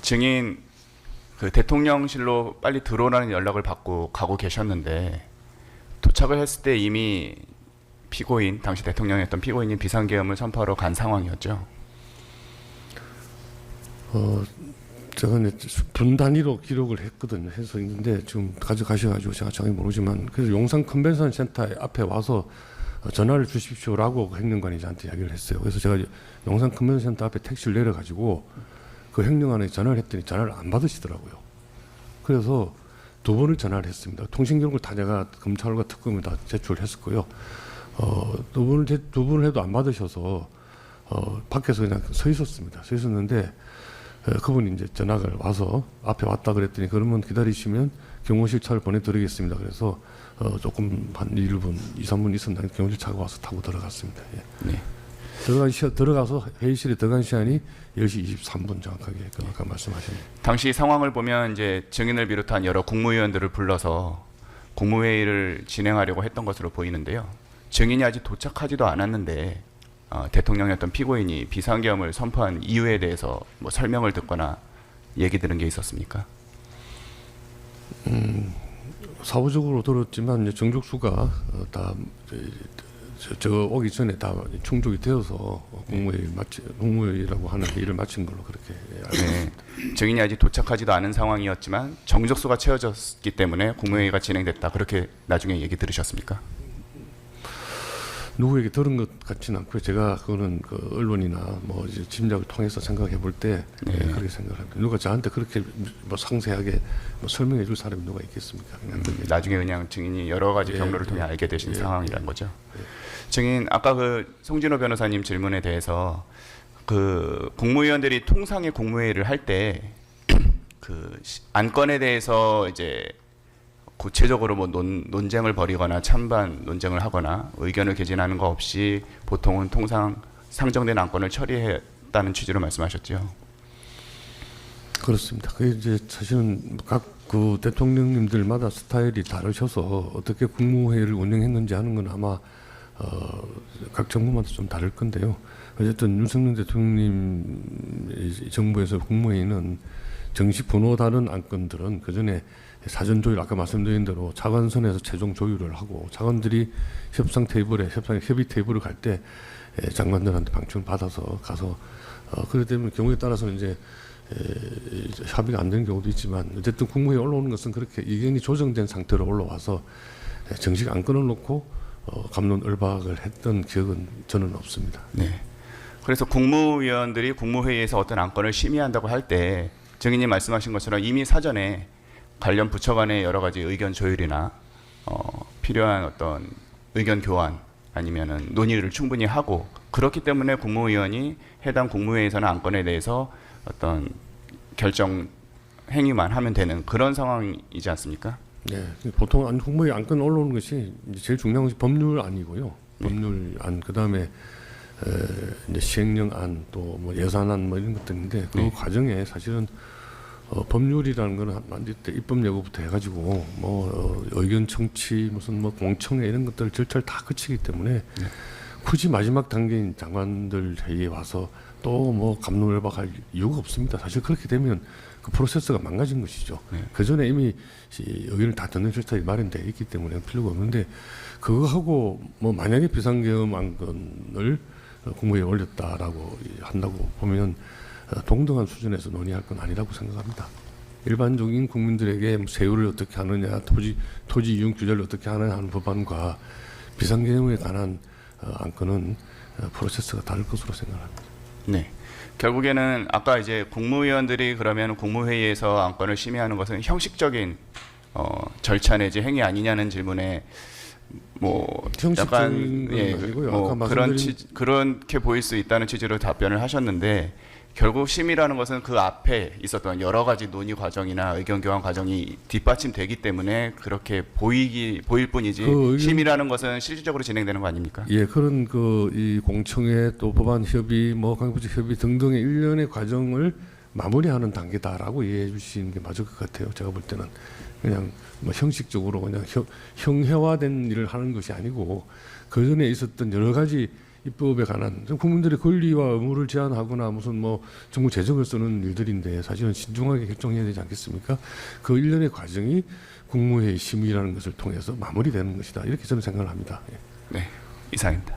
증인 그 대통령실로 빨리 들어오라는 연락을 받고 가고 계셨는데 도착을 했을 때 이미 피고인, 당시 대통령이었던 피고인이 비상계엄을 선포하러 간 상황이었죠. 제가 이제 분 단위로 기록을 했거든요. 해서 있는데 지금 가져가셔가지고 제가 정확히 모르지만 그래서 용산 컨벤션 센터 앞에 와서 전화를 주십시오라고 행정관이 저한테 이야기를 했어요. 그래서 제가 용산 컨벤션 센터 앞에 택시를 내려가지고 그 행정관에 전화를 했더니 전화를 안 받으시더라고요. 그래서 두 번을 전화를 했습니다. 통신 기록을 다 제가 검찰과 특검에 다 제출을 했었고요. 두 번을 해도 안 받으셔서 밖에서 그냥 서 있었습니다. 서 있었는데 그분이 이제 전화가 와서 앞에 왔다 그랬더니 그러면 기다리시면 경호실 차를 보내드리겠습니다. 그래서 조금 한 1분, 2, 3분 있었는데 경호실 차가 와서 타고 들어갔습니다. 예. 네. 들어가서 회의실에 들어간 시간이 10시 23분 정확하게 아까 말씀하신. 당시 상황을 보면 이제 증인을 비롯한 여러 국무위원들을 불러서 국무회의를 진행하려고 했던 것으로 보이는데요. 증인이 아직 도착하지도 않았는데 대통령이었던 피고인이 비상계엄을 선포한 이유에 대해서 뭐 설명을 듣거나 얘기 들은 게 있었습니까? 사후적으로 들었지만 이제 정족수가 다 저 오기 전에 다 충족이 되어서 국무회의라고 하는 일을 마친 걸로 그렇게 알고 있습니다. 네. 증인이 아직 도착하지도 않은 상황이었지만 정족수가 채워졌기 때문에 국무회의가 진행됐다. 그렇게 나중에 얘기 들으셨습니까? 누구에게 들은 것 같지는 않고요. 제가 그거는 그 언론이나 뭐 이제 짐작을 통해서 생각해 볼 때 그렇게 생각합니다. 누가 저한테 그렇게 뭐 상세하게 뭐 설명해 줄 사람이 누가 있겠습니까? 나중에 그냥 증인이 여러 가지 경로를 통해 알게 되신 상황이란 거죠. 증인 아까 그 송진호 변호사님 질문에 대해서 그 국무위원들이 통상의 국무회의를 할 때 그 안건에 대해서 이제 구체적으로 뭐 논쟁을 벌이거나 찬반 논쟁을 하거나 의견을 개진하는 거 없이 보통은 통상 상정된 안건을 처리했다는 취지로 말씀하셨죠. 그렇습니다. 그게 이제 사실은 각 그 대통령님들마다 스타일이 다르셔서 어떻게 국무회의를 운영했는지 하는 건 아마 각 정부마다 좀 다를 건데요. 어쨌든 윤석열 대통령님 정부에서 국무회의는 정식 번호 다른 안건들은 그 전에 사전 조율 아까 말씀드린 대로 차관선에서 최종 조율을 하고 차관들이 협의 테이블을 갈 때 장관들한테 방침을 받아서 가서 그렇기 때문에 경우에 따라서는 이제 합의가 안 되는 경우도 있지만 어쨌든 국무회의 올라오는 것은 그렇게 의견이 조정된 상태로 올라와서 정식 안건을 놓고 갑론을박을 했던 기억은 저는 없습니다. 네. 그래서 국무위원들이 국무회의에서 어떤 안건을 심의한다고 할 때 증인님 말씀하신 것처럼 이미 사전에 관련 부처 간의 여러 가지 의견 조율이나 필요한 어떤 의견 교환 아니면은 논의를 충분히 하고 그렇기 때문에 국무위원이 해당 국무회의에서는 안건에 대해서 어떤 결정 행위만 하면 되는 그런 상황이지 않습니까? 네, 보통 국무회의 안건 올라오는 것이 이제 제일 중요한 것이 법률안이고요. 법률안 그다음에 이제 시행령안 또 뭐 예산안 뭐 이런 것들인데 그 과정에 사실은 법률이라는 거는 만들 때 입법 예고부터 해가지고 뭐 의견 청취 무슨 뭐 공청회 이런 것들 절차를 다 거치기 때문에 굳이 마지막 단계인 장관들 회의에 와서 또 뭐 갑론을박할 이유가 없습니다. 사실 그렇게 되면 그 프로세스가 망가진 것이죠. 그 전에 이미 의견을 다 듣는 절차가 마련되어 있기 때문에 필요가 없는데 그거 하고 뭐 만약에 비상계엄 안건을 국무회의에 올렸다라고 한다고 보면 동등한 수준에서 논의할 건 아니라고 생각합니다. 일반적인 국민들에게 세율을 어떻게 하느냐, 토지 이용 규제를 어떻게 하느냐 하는 법안과 비상계엄에 관한 안건은 프로세스가 다를 것으로 생각합니다. 네. 결국에는 아까 이제 국무위원들이 그러면 국무회의에서 안건을 심의하는 것은 형식적인 절차 내지 행위 아니냐는 질문에 뭐 약간 뭐 그렇게 보일 수 있다는 취지로 답변을 하셨는데 결국 심의라는 것은 그 앞에 있었던 여러 가지 논의 과정이나 의견 교환 과정이 뒷받침되기 때문에 그렇게 보일 뿐이지 심의라는 것은 실질적으로 진행되는 거 아닙니까? 예, 그런 이 공청회 또 법안 협의, 뭐 강부적 협의 등등의 일련의 과정을 마무리하는 단계다라고 이해해 주시는 게 맞을 것 같아요. 제가 볼 때는 그냥 뭐 형식적으로 그냥 형해화된 일을 하는 것이 아니고 그 전에 있었던 여러 가지 입법에 관한 국민들의 권리와 의무를 제한하거나 무슨 뭐 정부 재정을 쓰는 일들인데 사실은 신중하게 결정해야 되지 않겠습니까? 그 일련의 과정이 국무회의 심의라는 것을 통해서 마무리되는 것이다. 이렇게 저는 생각을 합니다. 예. 네, 이상입니다.